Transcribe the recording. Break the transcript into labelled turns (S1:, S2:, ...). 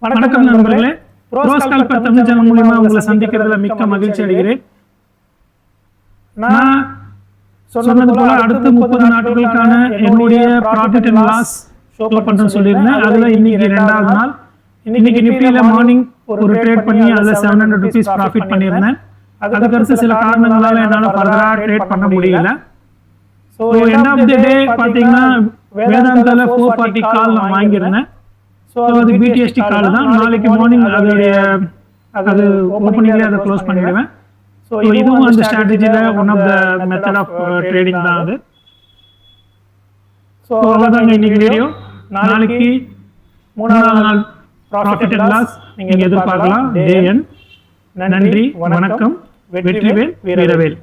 S1: வணக்கம் நண்பர்களே. ப்ரோஸ்கால்பர் தமிழ் சேனல் மூலமா உங்களை சந்திக்கிறதுல மிக்க மகிழ்ச்சி அடைகிறேன். நான் சொன்னது போல அடுத்த 30 நாட்களுக்கான என்னுடைய ப்ராஃபிட் அண்ட் லாஸ் ஷோ பண்றேன்னு சொல்லியிருந்தேன். அதுல இன்னைக்கு 2வது நாள். இன்னைக்கு நிஃப்டில மார்னிங் ஒரு ட்ரேட் பண்ணி அதுல 700 rupees ப்ராஃபிட் பண்ணியிருந்தேன். அதுக்கடுத்து சில காரணங்களால என்னால ஃபர்தரா ட்ரேட் பண்ண முடியல. ஸோ எண்ட் ஆஃப் தி டே பார்த்தீங்கன்னா வேதாந்தால 440 கால் நான் வாங்கியிருந்தேன். ஸோ அது பிடிஎஸ்டி கால் தான். நாளைக்கு மார்னிங் அது ஓப்பனிங்லேயே அதை க்ளோஸ் பண்ணிவிடுவேன். ஸோ இதுவும் அந்த ஸ்ட்ராட்டஜியில் one of the method of trading தான் அது. ஸோ அவ்வளோதாங்க இன்னைக்கு வீடியோ. நாளைக்கு 3வது நாள் ப்ராஃபிட் அண்ட் லாஸ் நீங்கள் எதிர்பார்க்கலாம். நன்றி, வணக்கம், வெற்றிவேல், வீரவேல்.